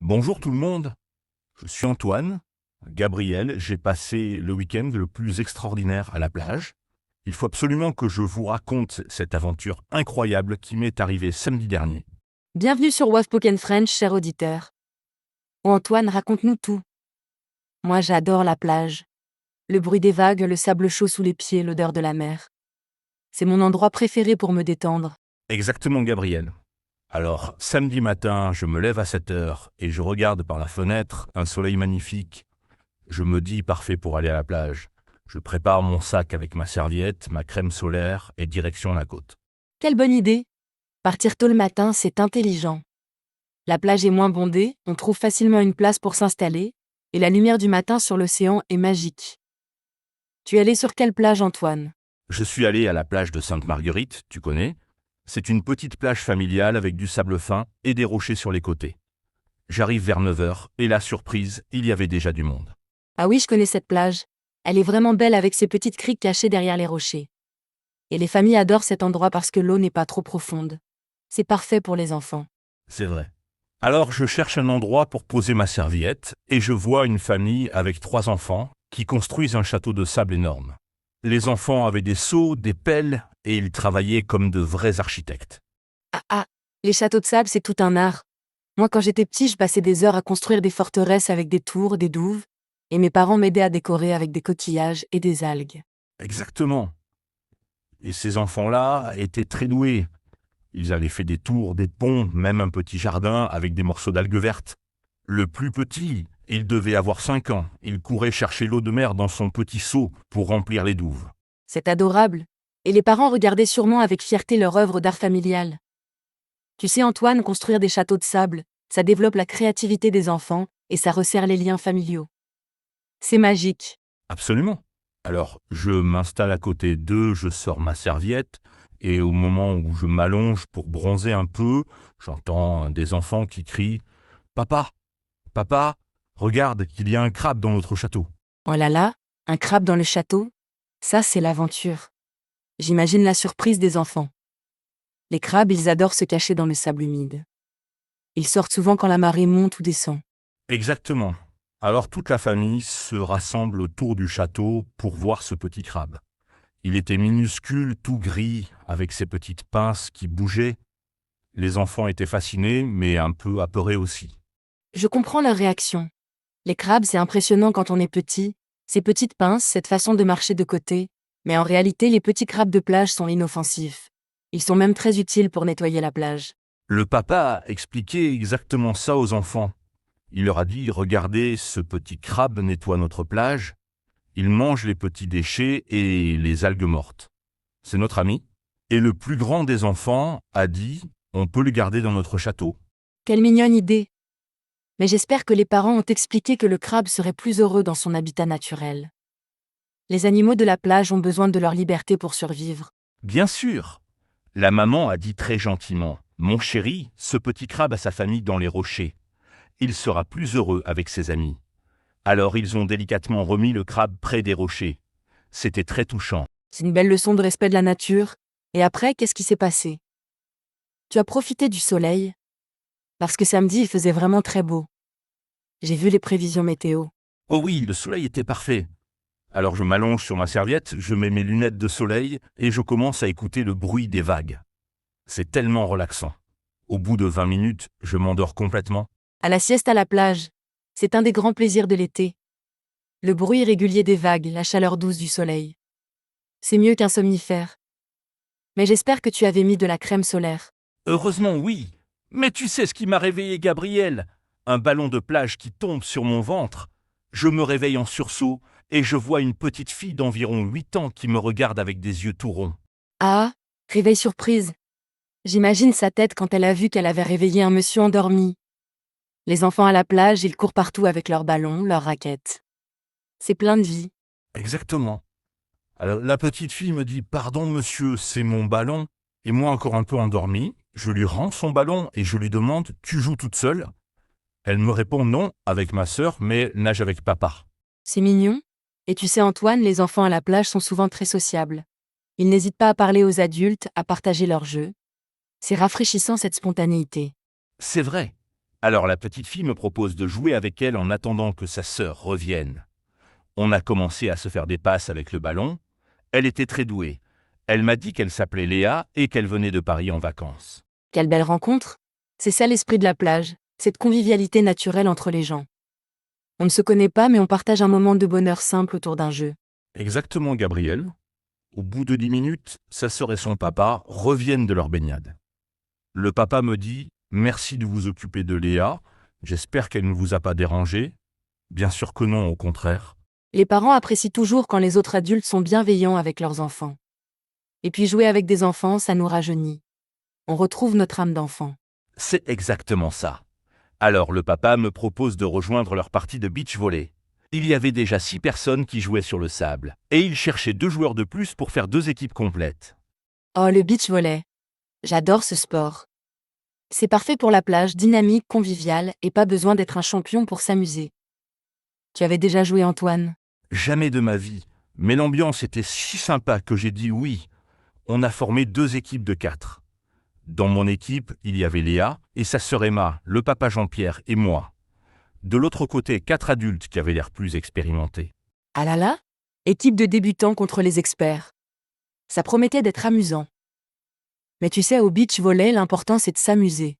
Bonjour tout le monde, je suis Antoine. Gabriel, j'ai passé le week-end le plus extraordinaire à la plage. Il faut absolument que je vous raconte cette aventure incroyable qui m'est arrivée samedi dernier. Bienvenue sur WAV Spoken French, cher auditeur. Oh Antoine, raconte-nous tout. Moi, j'adore la plage. Le bruit des vagues, le sable chaud sous les pieds, l'odeur de la mer. C'est mon endroit préféré pour me détendre. Exactement Gabriel. Alors, samedi matin, je me lève à 7 heures et je regarde par la fenêtre un soleil magnifique. Je me dis parfait pour aller à la plage. Je prépare mon sac avec ma serviette, ma crème solaire et direction la côte. Quelle bonne idée. Partir tôt le matin, c'est intelligent. La plage est moins bondée, on trouve facilement une place pour s'installer, et la lumière du matin sur l'océan est magique. Tu es allé sur quelle plage, Antoine? Je suis allé à la plage de Sainte-Marguerite, tu connais? C'est une petite plage familiale avec du sable fin et des rochers sur les côtés. J'arrive vers 9 heures et la surprise, il y avait déjà du monde. Ah oui, je connais cette plage. Elle est vraiment belle avec ses petites criques cachées derrière les rochers. Et les familles adorent cet endroit parce que l'eau n'est pas trop profonde. C'est parfait pour les enfants. C'est vrai. Alors je cherche un endroit pour poser ma serviette et je vois une famille avec 3 enfants qui construisent un château de sable énorme. Les enfants avaient des seaux, des pelles et ils travaillaient comme de vrais architectes. Ah, les châteaux de sable, c'est tout un art. Moi, quand j'étais petit, je passais des heures à construire des forteresses avec des tours, des douves, et mes parents m'aidaient à décorer avec des coquillages et des algues. Exactement. Et ces enfants-là étaient très doués. Ils avaient fait des tours, des ponts, même un petit jardin avec des morceaux d'algues vertes. Le plus petit, il devait avoir 5 ans. Il courait chercher l'eau de mer dans son petit seau pour remplir les douves. C'est adorable. Et les parents regardaient sûrement avec fierté leur œuvre d'art familial. Tu sais, Antoine, construire des châteaux de sable, ça développe la créativité des enfants et ça resserre les liens familiaux. C'est magique. Absolument. Alors, je m'installe à côté d'eux, je sors ma serviette, et au moment où je m'allonge pour bronzer un peu, j'entends des enfants qui crient « Papa, papa, regarde, il y a un crabe dans notre château ». Oh là là, un crabe dans le château? Ça, c'est l'aventure. J'imagine la surprise des enfants. Les crabes, ils adorent se cacher dans le sable humide. Ils sortent souvent quand la marée monte ou descend. Exactement. Alors toute la famille se rassemble autour du château pour voir ce petit crabe. Il était minuscule, tout gris, avec ses petites pinces qui bougeaient. Les enfants étaient fascinés, mais un peu apeurés aussi. Je comprends leur réaction. Les crabes, c'est impressionnant quand on est petit. Ces petites pinces, cette façon de marcher de côté. Mais en réalité, les petits crabes de plage sont inoffensifs. Ils sont même très utiles pour nettoyer la plage. Le papa a expliqué exactement ça aux enfants. Il leur a dit « Regardez, ce petit crabe nettoie notre plage. Il mange les petits déchets et les algues mortes. C'est notre ami. » Et le plus grand des enfants a dit « On peut le garder dans notre château. » Quelle mignonne idée! Mais j'espère que les parents ont expliqué que le crabe serait plus heureux dans son habitat naturel. Les animaux de la plage ont besoin de leur liberté pour survivre. Bien sûr. La maman a dit très gentiment « Mon chéri, ce petit crabe a sa famille dans les rochers. Il sera plus heureux avec ses amis. » Alors ils ont délicatement remis le crabe près des rochers. C'était très touchant. C'est une belle leçon de respect de la nature. Et après, qu'est-ce qui s'est passé? Tu as profité du soleil? Parce que samedi, il faisait vraiment très beau. J'ai vu les prévisions météo. Oh oui, le soleil était parfait. Alors je m'allonge sur ma serviette, je mets mes lunettes de soleil et je commence à écouter le bruit des vagues. C'est tellement relaxant. Au bout de 20 minutes, je m'endors complètement. À la sieste à la plage. C'est un des grands plaisirs de l'été. Le bruit régulier des vagues, la chaleur douce du soleil. C'est mieux qu'un somnifère. Mais j'espère que tu avais mis de la crème solaire. Heureusement oui. Mais tu sais ce qui m'a réveillé, Gabriel? Un ballon de plage qui tombe sur mon ventre. Je me réveille en sursaut et je vois une petite fille d'environ 8 ans qui me regarde avec des yeux tout ronds. Ah, réveil surprise. J'imagine sa tête quand elle a vu qu'elle avait réveillé un monsieur endormi. Les enfants à la plage, ils courent partout avec leurs ballons, leurs raquettes. C'est plein de vie. Exactement. Alors la petite fille me dit « Pardon monsieur, c'est mon ballon ?» Et moi encore un peu endormi, je lui rends son ballon et je lui demande « Tu joues toute seule ?» Elle me répond « Non, avec ma sœur, mais nage avec papa. » C'est mignon. Et tu sais, Antoine, les enfants à la plage sont souvent très sociables. Ils n'hésitent pas à parler aux adultes, à partager leurs jeux. C'est rafraîchissant cette spontanéité. C'est vrai. Alors la petite fille me propose de jouer avec elle en attendant que sa sœur revienne. On a commencé à se faire des passes avec le ballon. Elle était très douée. Elle m'a dit qu'elle s'appelait Léa et qu'elle venait de Paris en vacances. Quelle belle rencontre! C'est ça l'esprit de la plage, cette convivialité naturelle entre les gens. On ne se connaît pas mais on partage un moment de bonheur simple autour d'un jeu. Exactement, Gabriel. Au bout de 10 minutes, sa sœur et son papa reviennent de leur baignade. Le papa me dit « Merci de vous occuper de Léa. J'espère qu'elle ne vous a pas dérangé. » Bien sûr que non, au contraire. Les parents apprécient toujours quand les autres adultes sont bienveillants avec leurs enfants. Et puis jouer avec des enfants, ça nous rajeunit. On retrouve notre âme d'enfant. C'est exactement ça. Alors le papa me propose de rejoindre leur partie de beach volley. Il y avait déjà 6 personnes qui jouaient sur le sable, et il cherchait 2 joueurs de plus pour faire 2 équipes complètes. Oh, le beach volley. J'adore ce sport. C'est parfait pour la plage, dynamique, conviviale, et pas besoin d'être un champion pour s'amuser. Tu avais déjà joué, Antoine? Jamais de ma vie, mais l'ambiance était si sympa que j'ai dit oui. On a formé 2 équipes de 4. Dans mon équipe, il y avait Léa et sa sœur Emma, le papa Jean-Pierre et moi. De l'autre côté, 4 adultes qui avaient l'air plus expérimentés. Ah là là! Équipe de débutants contre les experts. Ça promettait d'être amusant. Mais tu sais, au beach volley, l'important c'est de s'amuser.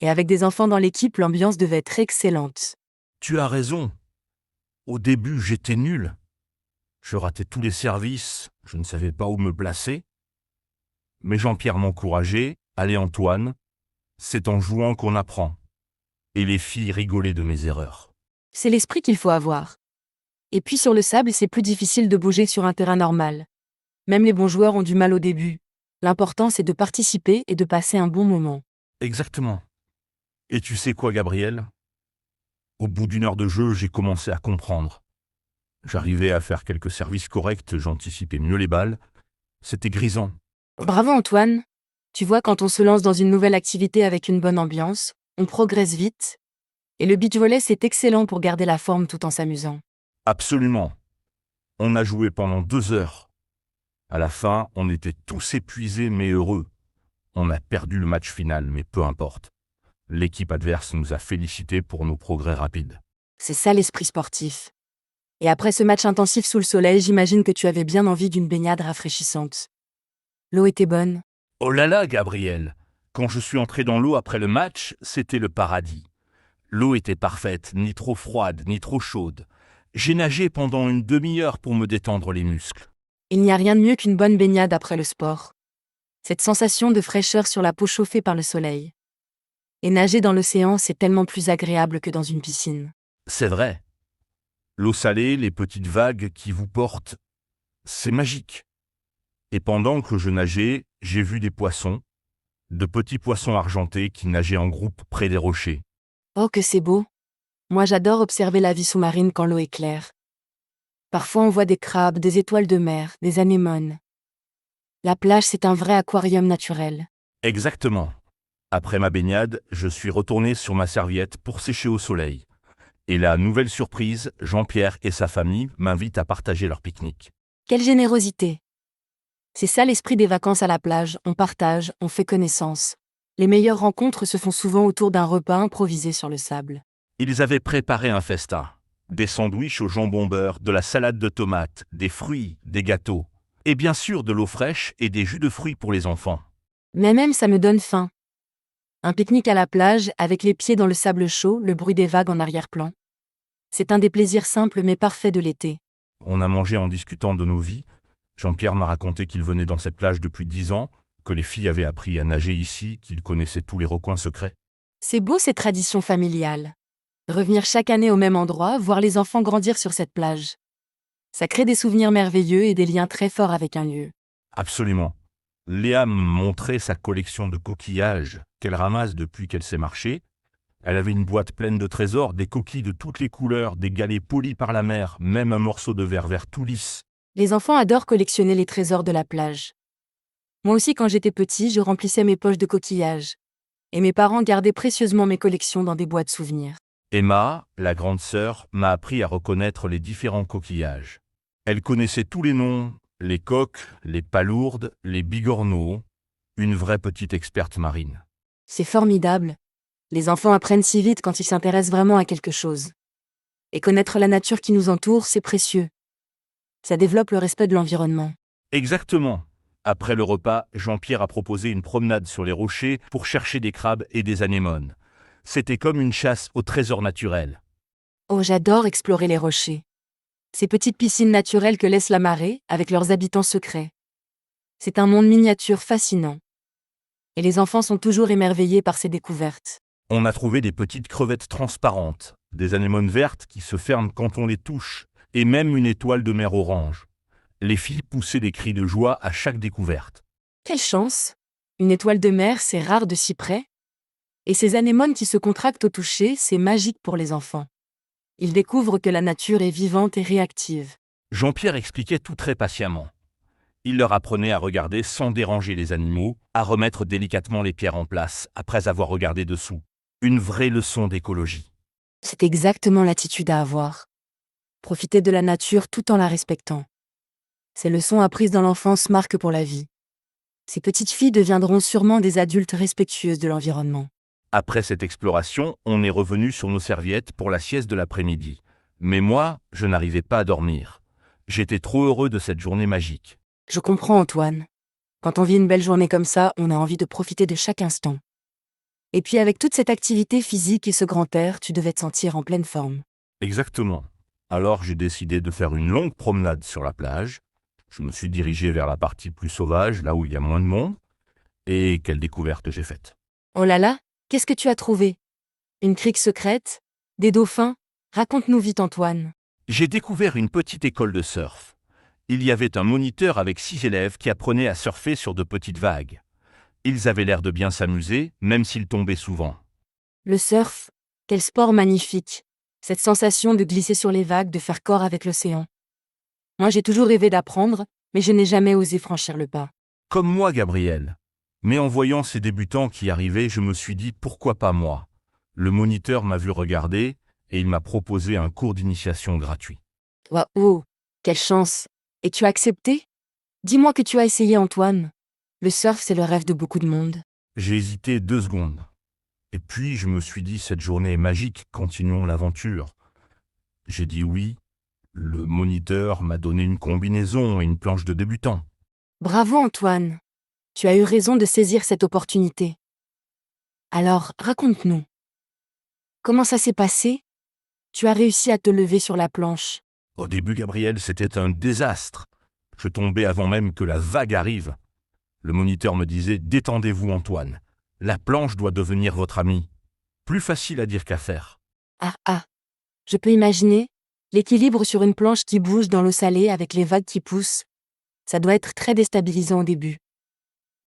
Et avec des enfants dans l'équipe, l'ambiance devait être excellente. Tu as raison. Au début, j'étais nul. Je ratais tous les services, je ne savais pas où me placer. Mais Jean-Pierre m'encourageait. Allez Antoine, c'est en jouant qu'on apprend. Et les filles rigolaient de mes erreurs. C'est l'esprit qu'il faut avoir. Et puis sur le sable, c'est plus difficile de bouger sur un terrain normal. Même les bons joueurs ont du mal au début. L'important c'est de participer et de passer un bon moment. Exactement. Et tu sais quoi, Gabriel? Au bout d'1 heure de jeu, j'ai commencé à comprendre. J'arrivais à faire quelques services corrects, j'anticipais mieux les balles. C'était grisant. Bravo Antoine! Tu vois, quand on se lance dans une nouvelle activité avec une bonne ambiance, on progresse vite. Et le beach volley, c'est excellent pour garder la forme tout en s'amusant. Absolument. On a joué pendant 2 heures. À la fin, on était tous épuisés mais heureux. On a perdu le match final, mais peu importe. L'équipe adverse nous a félicités pour nos progrès rapides. C'est ça l'esprit sportif. Et après ce match intensif sous le soleil, j'imagine que tu avais bien envie d'une baignade rafraîchissante. L'eau était bonne. Oh là là, Gabriel! Quand je suis entré dans l'eau après le match, c'était le paradis. L'eau était parfaite, ni trop froide, ni trop chaude. J'ai nagé pendant une demi-heure pour me détendre les muscles. Il n'y a rien de mieux qu'une bonne baignade après le sport. Cette sensation de fraîcheur sur la peau chauffée par le soleil. Et nager dans l'océan, c'est tellement plus agréable que dans une piscine. C'est vrai. L'eau salée, les petites vagues qui vous portent, c'est magique. Et pendant que je nageais, j'ai vu des poissons, de petits poissons argentés qui nageaient en groupe près des rochers. Oh que c'est beau! Moi j'adore observer la vie sous-marine quand l'eau est claire. Parfois on voit des crabes, des étoiles de mer, des anémones. La plage c'est un vrai aquarium naturel. Exactement. Après ma baignade, je suis retourné sur ma serviette pour sécher au soleil. Et la nouvelle surprise, Jean-Pierre et sa famille m'invitent à partager leur pique-nique. Quelle générosité! C'est ça l'esprit des vacances à la plage, on partage, on fait connaissance. Les meilleures rencontres se font souvent autour d'un repas improvisé sur le sable. Ils avaient préparé un festin. Des sandwichs au jambon beurre, de la salade de tomates, des fruits, des gâteaux. Et bien sûr de l'eau fraîche et des jus de fruits pour les enfants. Mais même ça me donne faim. Un pique-nique à la plage, avec les pieds dans le sable chaud, le bruit des vagues en arrière-plan. C'est un des plaisirs simples mais parfaits de l'été. On a mangé en discutant de nos vies. Jean-Pierre m'a raconté qu'il venait dans cette plage depuis 10 ans, que les filles avaient appris à nager ici, qu'il connaissait tous les recoins secrets. C'est beau ces traditions familiales. Revenir chaque année au même endroit, voir les enfants grandir sur cette plage. Ça crée des souvenirs merveilleux et des liens très forts avec un lieu. Absolument. Léa me montrait sa collection de coquillages qu'elle ramasse depuis qu'elle sait marcher. Elle avait une boîte pleine de trésors, des coquilles de toutes les couleurs, des galets polis par la mer, même un morceau de verre vert tout lisse. Les enfants adorent collectionner les trésors de la plage. Moi aussi, quand j'étais petit, je remplissais mes poches de coquillages. Et mes parents gardaient précieusement mes collections dans des boîtes souvenirs. Emma, la grande sœur, m'a appris à reconnaître les différents coquillages. Elle connaissait tous les noms, les coques, les palourdes, les bigorneaux, une vraie petite experte marine. C'est formidable. Les enfants apprennent si vite quand ils s'intéressent vraiment à quelque chose. Et connaître la nature qui nous entoure, c'est précieux. Ça développe le respect de l'environnement. Exactement. Après le repas, Jean-Pierre a proposé une promenade sur les rochers pour chercher des crabes et des anémones. C'était comme une chasse au trésor naturel. Oh, j'adore explorer les rochers. Ces petites piscines naturelles que laisse la marée, avec leurs habitants secrets. C'est un monde miniature fascinant. Et les enfants sont toujours émerveillés par ces découvertes. On a trouvé des petites crevettes transparentes, des anémones vertes qui se ferment quand on les touche, et même une étoile de mer orange. Les filles poussaient des cris de joie à chaque découverte. Quelle chance! Une étoile de mer, c'est rare de si près. Et ces anémones qui se contractent au toucher, c'est magique pour les enfants. Ils découvrent que la nature est vivante et réactive. Jean-Pierre expliquait tout très patiemment. Il leur apprenait à regarder sans déranger les animaux, à remettre délicatement les pierres en place après avoir regardé dessous. Une vraie leçon d'écologie. C'est exactement l'attitude à avoir. Profiter de la nature tout en la respectant. Ces leçons apprises dans l'enfance marquent pour la vie. Ces petites filles deviendront sûrement des adultes respectueuses de l'environnement. Après cette exploration, on est revenu sur nos serviettes pour la sieste de l'après-midi. Mais moi, je n'arrivais pas à dormir. J'étais trop heureux de cette journée magique. Je comprends, Antoine. Quand on vit une belle journée comme ça, on a envie de profiter de chaque instant. Et puis avec toute cette activité physique et ce grand air, tu devais te sentir en pleine forme. Exactement. Alors j'ai décidé de faire une longue promenade sur la plage. Je me suis dirigé vers la partie plus sauvage, là où il y a moins de monde. Et quelle découverte j'ai faite. Oh là là, qu'est-ce que tu as trouvé? Une crique secrète? Des dauphins? Raconte-nous vite, Antoine. J'ai découvert une petite école de surf. Il y avait un moniteur avec 6 élèves qui apprenaient à surfer sur de petites vagues. Ils avaient l'air de bien s'amuser, même s'ils tombaient souvent. Le surf, quel sport magnifique. Cette sensation de glisser sur les vagues, de faire corps avec l'océan. Moi, j'ai toujours rêvé d'apprendre, mais je n'ai jamais osé franchir le pas. Comme moi, Gabriel. Mais en voyant ces débutants qui arrivaient, je me suis dit pourquoi pas moi. Le moniteur m'a vu regarder et il m'a proposé un cours d'initiation gratuit. Waouh, quelle chance. Et tu as accepté? Dis-moi que tu as essayé, Antoine. Le surf, c'est le rêve de beaucoup de monde. J'ai hésité 2 secondes. Et puis je me suis dit cette journée est magique, continuons l'aventure. J'ai dit oui. Le moniteur m'a donné une combinaison et une planche de débutant. Bravo, Antoine. Tu as eu raison de saisir cette opportunité. Alors, raconte-nous. Comment ça s'est passé? Tu as réussi à te lever sur la planche. Au début, Gabriel, c'était un désastre. Je tombais avant même que la vague arrive. Le moniteur me disait « Détendez-vous, Antoine. La planche doit devenir votre amie. » Plus facile à dire qu'à faire. Ah, je peux imaginer. L'équilibre sur une planche qui bouge dans l'eau salée avec les vagues qui poussent. Ça doit être très déstabilisant au début.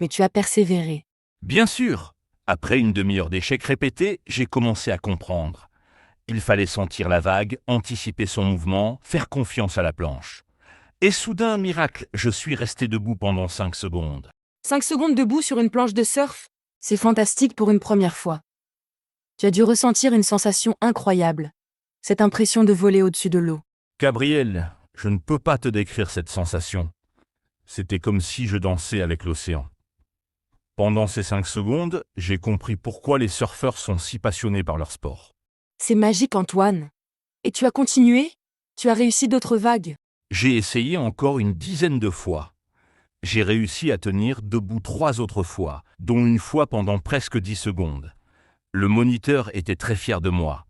Mais tu as persévéré. Bien sûr. Après une demi-heure d'échecs répétés, j'ai commencé à comprendre. Il fallait sentir la vague, anticiper son mouvement, faire confiance à la planche. Et soudain, miracle, je suis resté debout pendant 5 secondes. 5 secondes debout sur une planche de surf? C'est fantastique pour une première fois. Tu as dû ressentir une sensation incroyable. Cette impression de voler au-dessus de l'eau. Gabriel, je ne peux pas te décrire cette sensation. C'était comme si je dansais avec l'océan. Pendant ces 5 secondes, j'ai compris pourquoi les surfeurs sont si passionnés par leur sport. C'est magique, Antoine. Et tu as continué? Tu as réussi d'autres vagues? J'ai essayé encore une dizaine de fois. J'ai réussi à tenir debout 3 autres fois, dont une fois pendant presque 10 secondes. Le moniteur était très fier de moi.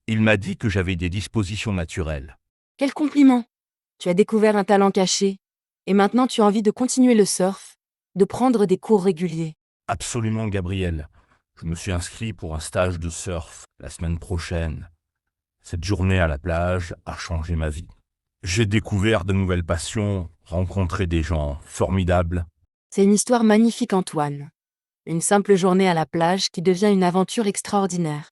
Il m'a dit que j'avais des dispositions naturelles. Quel compliment! Tu as découvert un talent caché. Et maintenant tu as envie de continuer le surf, de prendre des cours réguliers. Absolument, Gabriel. Je me suis inscrit pour un stage de surf la semaine prochaine. Cette journée à la plage a changé ma vie. J'ai découvert de nouvelles passions, rencontré des gens formidables. C'est une histoire magnifique, Antoine. Une simple journée à la plage qui devient une aventure extraordinaire.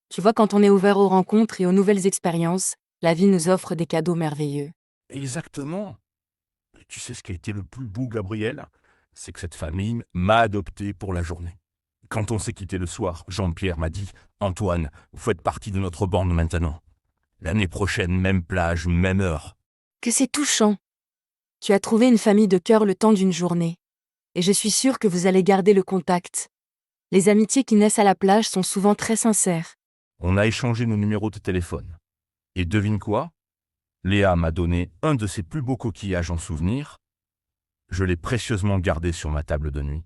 Tu vois, quand on est ouvert aux rencontres et aux nouvelles expériences, la vie nous offre des cadeaux merveilleux. Exactement. Et tu sais ce qui a été le plus beau, Gabriel? C'est que cette famille m'a adopté pour la journée. Quand on s'est quitté le soir, Jean-Pierre m'a dit « Antoine, vous faites partie de notre bande maintenant. L'année prochaine, même plage, même heure. » Que c'est touchant. Tu as trouvé une famille de cœur le temps d'une journée. Et je suis sûre que vous allez garder le contact. Les amitiés qui naissent à la plage sont souvent très sincères. On a échangé nos numéros de téléphone. Et devine quoi? Léa m'a donné un de ses plus beaux coquillages en souvenir. Je l'ai précieusement gardé sur ma table de nuit.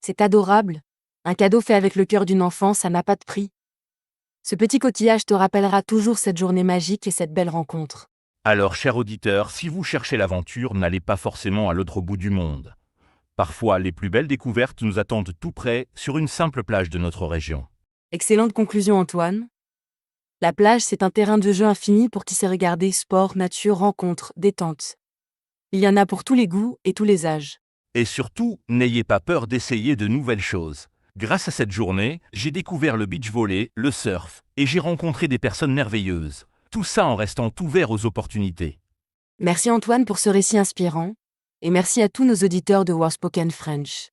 C'est adorable. Un cadeau fait avec le cœur d'une enfant, ça n'a pas de prix. Ce petit coquillage te rappellera toujours cette journée magique et cette belle rencontre. Alors, cher auditeur, si vous cherchez l'aventure, n'allez pas forcément à l'autre bout du monde. Parfois, les plus belles découvertes nous attendent tout près, sur une simple plage de notre région. Excellente conclusion, Antoine. La plage, c'est un terrain de jeu infini pour qui sait regarder sport, nature, rencontres, détente. Il y en a pour tous les goûts et tous les âges. Et surtout, n'ayez pas peur d'essayer de nouvelles choses. Grâce à cette journée, j'ai découvert le beach volley, le surf, et j'ai rencontré des personnes merveilleuses. Tout ça en restant ouvert aux opportunités. Merci Antoine pour ce récit inspirant, et merci à tous nos auditeurs de War Spoken French.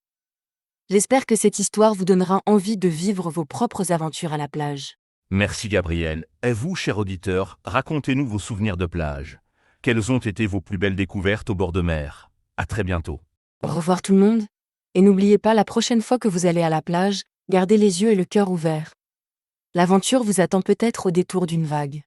J'espère que cette histoire vous donnera envie de vivre vos propres aventures à la plage. Merci Gabriel. Et vous, cher auditeur, racontez-nous vos souvenirs de plage. Quelles ont été vos plus belles découvertes au bord de mer? À très bientôt. Au revoir tout le monde, et n'oubliez pas la prochaine fois que vous allez à la plage, gardez les yeux et le cœur ouverts. L'aventure vous attend peut-être au détour d'une vague.